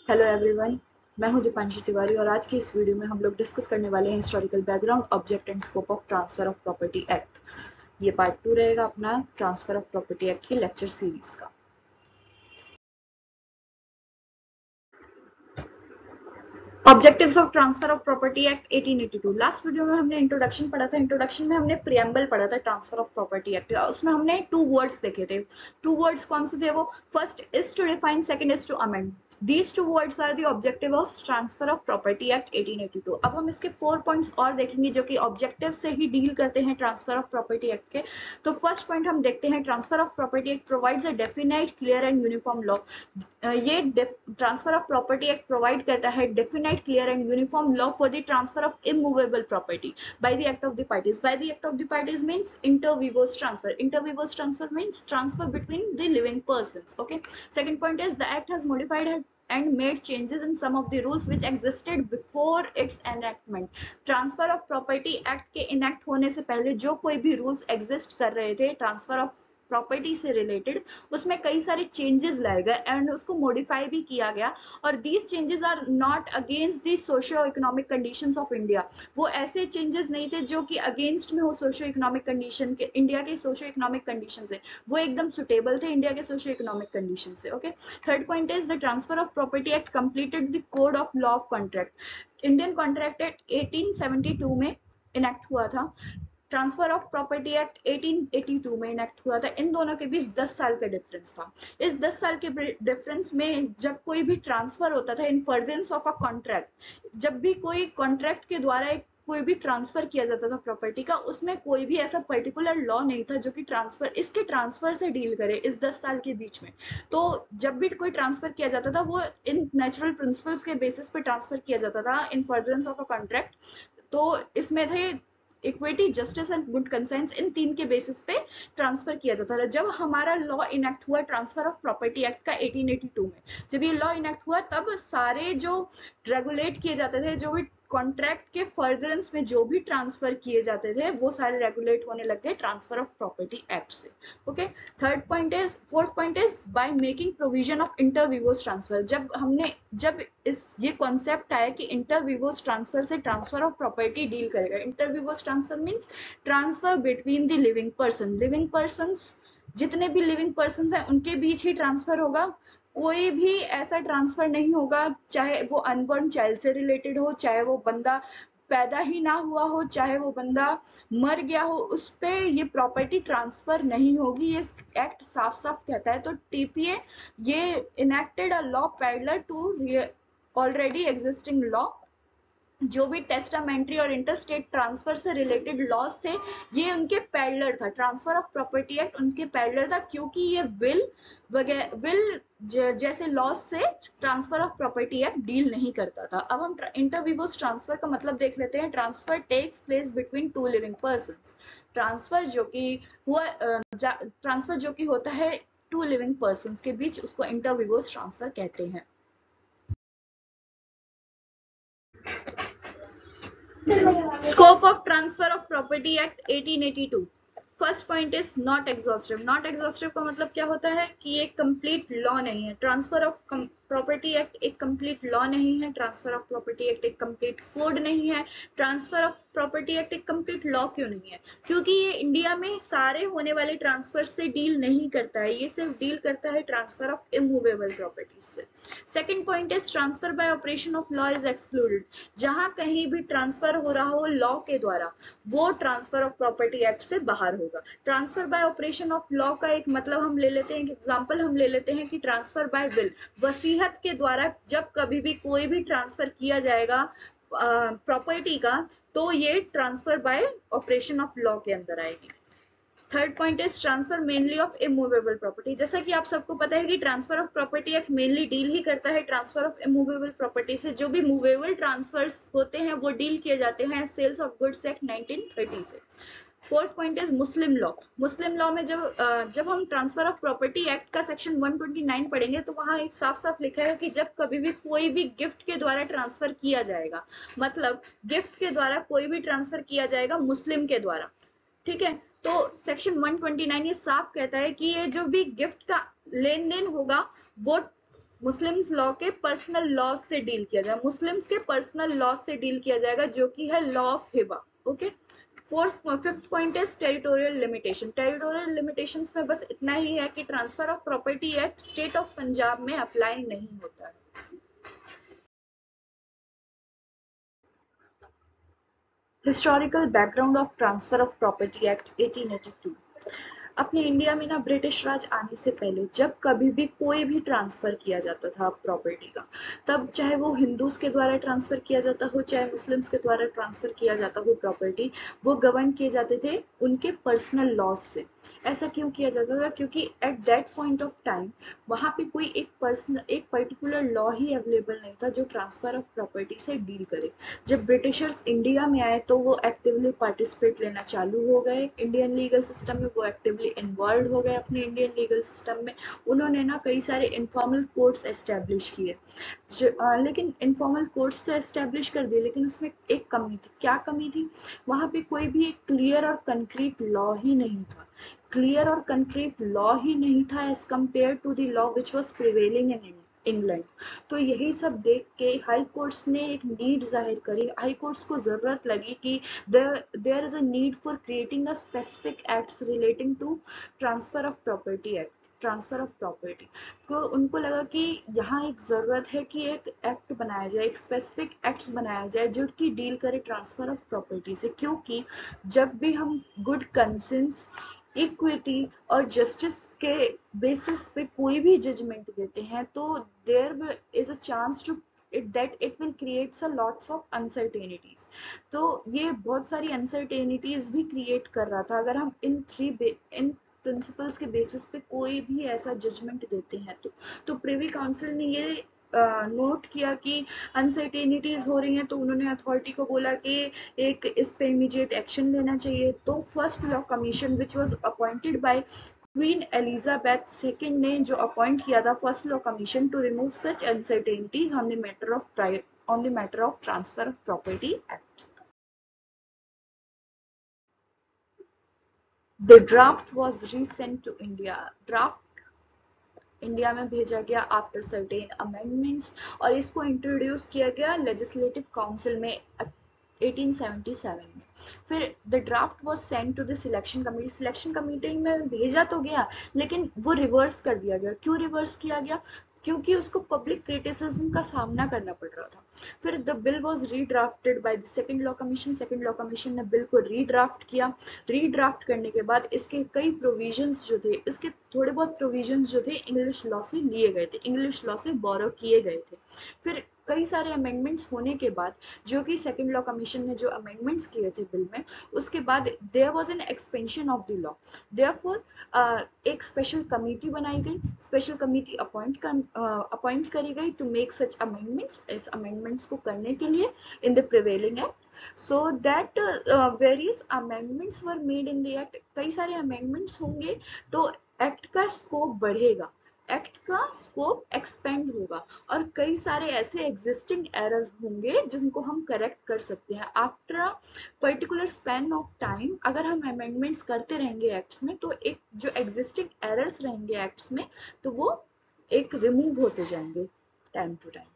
Hello everyone, मैं हूं दीपांशी तिवारी और आज की इस वीडियो में हम लोग डिस्कस करने वाले हैं historical background, object and scope of transfer of property act. ये पार्ट 2 रहेगा अपना ट्रांसफर ऑफ प्रॉपर्टी एक्ट की लेक्चर सीरीज का। Objectives of transfer of property act 1882। Last video में हमने इंट्रोडक्शन पढ़ा था। इंट्रोडक्शन में हमने प्रियम्बल पढ़ा था ट्रांसफर ऑफ प्रॉपर्टी एक्ट का। उसमें हमने टू वर्ड्स देखे थे। टू वर्ड्स कौन से थे वो? First is to define, second is to amend. These two words are the objective of Transfer of Property Act 1882। अब हम इसके 4 पॉइंट्स और देखेंगे जो कि ऑब्जेक्टिव से ही डील करते हैं ट्रांसफर ऑफ प्रॉपर्टी एक्ट के। तो फर्स्ट पॉइंट हम देखते हैं, transfer of property act provides a definite, clear and uniform law. ये transfer of property act provide करता है definite, clear and uniform law for the transfer of immovable property by the act of the parties. By the act of the parties means inter vivos transfer. Inter vivos transfer means transfer between the living persons. Okay, second point is the act has modified and made changes in some of the rules which existed before its enactment। Transfer of property act के enact होने से पहले जो कोई भी rules exist कर रहे थे ट्रांसफर ऑफ प्रॉपर्टी से रिलेटेड, उसमें कई सारे चेंजेस लाए गए एंड उसको मॉडिफाई भी किया गया। और these changes are not against the socio economic conditions of India. वो ऐसे चेंजेस नहीं थे जो कि अगेंस्ट में हो सोशियो इकोनॉमिक कंडीशन के, इंडिया के सोशियो इकोनॉमिक कंडीशन से। वो एकदम सुटेबल थे इंडिया के सोशियो इकोनॉमिक कंडीशन से। Okay, third point is the transfer of property act completed the code of law of contract. Indian contract act 1872 में enact हुआ था। ट्रांसफर ऑफ प्रॉपर्टी एक्ट 1882 में इनेक्ट हुआ था। इन दोनों के बीच 10 साल का डिफरेंस था। इस 10 साल के डिफरेंस में जब कोई भी ट्रांसफर होता था in furtherance of a contract, जब भी कोई कॉन्ट्रैक्ट के द्वारा एक कोई भी ट्रांसफर किया जाता था प्रॉपर्टी का, उसमें कोई भी ऐसा पर्टिकुलर लॉ नहीं था जो कि ट्रांसफर से डील करे इस 10 साल के बीच में। तो जब भी कोई ट्रांसफर किया जाता था वो इन नेचुरल प्रिंसिपल्स के बेसिस पे ट्रांसफर किया जाता था in furtherance of a contract. तो इसमें थे equity, justice and good conscience. इन तीन के बेसिस पे ट्रांसफर किया जाता था। जब हमारा लॉ इनेक्ट हुआ ट्रांसफर ऑफ प्रॉपर्टी एक्ट का 1882 में, जब ये लॉ इनेक्ट हुआ तब सारे जो रेगुलेट किए जाते थे, जो भी कॉन्ट्रैक्ट के फर्दरेंस में जो भी ट्रांसफर किए जाते थे, वो सारे रेगुलेट होने लग गए ट्रांसफर ऑफ प्रॉपर्टी एक्ट से। Okay, fourth point is by making provision of inter vivos transfer. जब ये कॉन्सेप्ट आया कि इंटर विवोस ट्रांसफर से ट्रांसफर ऑफ प्रॉपर्टी डील करेगा। Inter vivos transfer means transfer between the living person. Living person, जितने भी living person है उनके बीच ही ट्रांसफर होगा। कोई भी ऐसा ट्रांसफर नहीं होगा, चाहे वो अनबॉर्न चाइल्ड से रिलेटेड हो, चाहे वो बंदा पैदा ही ना हुआ हो, चाहे वो बंदा मर गया हो, उस पे ये प्रॉपर्टी ट्रांसफर नहीं होगी। ये एक्ट साफ साफ कहता है। तो टीपीए ये enacted a law parallel to already existing law. जो भी टेस्टामेंट्री और इंटरस्टेट ट्रांसफर से रिलेटेड लॉज थे, ये उनके पैरेलल था। ट्रांसफर ऑफ प्रॉपर्टी एक्ट उनके पैरेलल था, क्योंकि ये विल जैसे लॉज से transfer of property act deal नहीं करता था। अब हम इंटरविवोस ट्रांसफर का मतलब देख लेते हैं। Transfer takes place between two living persons. Transfer जो कि होता है टू लिविंग पर्सन्स के बीच, उसको इंटरविवोस ट्रांसफर कहते हैं। Scope of Transfer of Property Act 1882। First point is not exhaustive. Not exhaustive का मतलब क्या होता है कि ये कंप्लीट लॉ नहीं है। ट्रांसफर ऑफ प्रॉपर्टी एक्ट एक कंप्लीट लॉ नहीं है। ट्रांसफर ऑफ प्रॉपर्टी एक्ट एक कंप्लीट कोड नहीं है। ट्रांसफर ऑफ प्रॉपर्टी एक्ट एक कंप्लीट लॉ क्यों नहीं है? क्योंकि ये इंडिया में सारे होने वाले ट्रांसफर से डील नहीं करता है। ये सिर्फ डील करता है ट्रांसफर ऑफ इमूवेबल प्रॉपर्टीज से। Second point is transfer by operation of law is excluded. जहां कहीं भी ट्रांसफर हो रहा हो लॉ के द्वारा, वो ट्रांसफर ऑफ प्रॉपर्टी एक्ट से बाहर होगा। Transfer by operation of law का एक मतलब हम ले लेते हैं, एग्जांपल हम ले लेते हैं कि ट्रांसफर बाय विल, वसीयत के द्वारा जब कभी भी कोई भी ट्रांसफर किया जाएगा प्रॉपर्टी का, तो ये transfer by operation of law के अंदर आएगी। Third point is transfer mainly of immovable property. जैसा कि आप सबको पता है कि transfer of property act mainly deal ही करता है ट्रांसफर ऑफ इमूवेबल प्रॉपर्टी से। जो भी मूवेबल ट्रांसफर्स होते हैं वो डील किए जाते हैं सेल्स ऑफ गुड्स एक्ट 1930 से। Fourth point is Muslim law. Muslim law में जब हम ट्रांसफर ऑफ प्रॉपर्टी एक्ट का सेक्शन 129 पढ़ेंगे तो वहां एक साफ साफ लिखा है कि जब कभी भी कोई भी गिफ्ट के द्वारा ट्रांसफर किया जाएगा, मतलब गिफ्ट के द्वारा कोई भी ट्रांसफर किया जाएगा मुस्लिम के द्वारा, ठीक है, तो सेक्शन 129 ये साफ कहता है कि ये जो भी गिफ्ट का लेन देन होगा वो मुस्लिम्स लॉ के पर्सनल लॉ से डील किया जाए, मुस्लिम्स के पर्सनल लॉ से डील किया जाएगा जो कि है law of Hiba. Okay, fifth point is territorial limitation. Territorial limitations में बस इतना ही है कि transfer of property act state of Punjab में अप्लाई नहीं होता है। Historical background of transfer of property act 1882। अपने इंडिया में ना ब्रिटिश राज आने से पहले जब कभी भी कोई भी ट्रांसफर किया जाता था प्रॉपर्टी का, तब चाहे वो हिंदूज के द्वारा ट्रांसफर किया जाता हो चाहे मुस्लिम्स के द्वारा ट्रांसफर किया जाता हो प्रॉपर्टी, वो गवर्न किए जाते थे उनके पर्सनल लॉज से। ऐसा क्यों किया जाता था? क्योंकि at that point of time वहां पे कोई एक पर्टिकुलर लॉ ही अवेलेबल नहीं था जो ट्रांसफर ऑफ प्रॉपर्टी से डील करे। जब ब्रिटिशर्स इंडिया में आए तो वो एक्टिवली पार्टिसिपेट लेना चालू हो गए इंडियन लीगल सिस्टम में, वो एक्टिवली इन्वॉल्व हो गए अपने इंडियन लीगल सिस्टम में। उन्होंने ना कई सारे इनफॉर्मल कोर्ट्स एस्टेब्लिश किए, लेकिन इनफॉर्मल कोर्ट्स तो एस्टेब्लिश कर दिए लेकिन उसमें एक कमी थी। क्या कमी थी? वहां पे कोई भी एक क्लियर और कंक्रीट लॉ ही नहीं था, क्लियर और कंक्रीट लॉ ही नहीं था as compare to the law which was prevailing in England. तो यही सब देख के हाई कोर्ट्स ने एक नीड जाहिर करी, हाई कोर्ट्स को जरूरत लगी कि there is a need for creating a specific acts relating to transfer of property act, transfer of property. तो उनको लगा कि यहाँ एक जरूरत है कि एक एक्ट बनाया जाए, एक स्पेसिफिक एक्ट्स बनाया जाए जो कि डील करे ट्रांसफर ऑफ प्रॉपर्टी से। क्योंकि जब भी हम गुड कंसेंस, इक्विटी और जस्टिस के बेसिस पे कोई भी जजमेंट देते हैं तो there is a chance to that it will create a lots of uncertainties। तो ये बहुत सारी uncertainties भी create कर रहा था अगर हम इन प्रिंसिपल्स के बेसिस पे कोई भी ऐसा जजमेंट देते हैं तो प्रिवी काउंसिल ने ये नोट किया कि अनसर्टेनिटीज हो रही हैं, तो उन्होंने अथॉरिटी को बोला कि एक इस पे इमीडिएट एक्शन लेना चाहिए। तो first law commission which was appointed by queen Elizabeth second ने जो अपॉइंट किया था first law commission to remove such uncertainties on the matter of transfer of property act. The draft was recent to India. Draft India में भेजा गया after certain amendments और इसको introduce किया गया लेजिस्लेटिव काउंसिल में 1877 में। फिर the draft was sent to the selection committee. Selection committee में भेजा तो गया लेकिन वो रिवर्स कर दिया गया। क्यों रिवर्स किया गया? क्योंकि उसको पब्लिक क्रिटिसिज्म का सामना करना पड़ रहा था। फिर the bill was redrafted by the second law commission. Second law commission ने बिल को रीड्राफ्ट किया। रीड्राफ्ट करने के बाद इसके कई प्रोविजंस जो थे, इसके थोड़े बहुत प्रोविजंस जो थे इंग्लिश लॉ से लिए गए थे, इंग्लिश लॉ से बोरो किए गए थे। फिर कई सारे अमेंडमेंट्स होने के बाद जो कि सेकंड लॉ कमीशन ने जो अमेंडमेंट्स किए थे बिल में, उसके बाद there was an expansion of the law. Therefore एक स्पेशल कमेटी बनाई गई, स्पेशल कमेटी अपॉइंट करी गई टू मेक सच अमेंडमेंट्स, इस अमेंडमेंट्स को करने के लिए in the prevailing act. So that various amendments were made in the act. कई सारे अमेंडमेंट्स होंगे तो एक्ट का स्कोप बढ़ेगा, एक्ट का स्कोप एक्सपेंड होगा और कई सारे ऐसे एग्जिस्टिंग एरर होंगे जिनको हम करेक्ट कर सकते हैं after a particular span of time. अगर हम अमेंडमेंट्स करते रहेंगे एक्ट्स में तो एक जो एग्जिस्टिंग एरर्स रहेंगे एक्ट्स में तो वो एक रिमूव होते जाएंगे टाइम टू टाइम।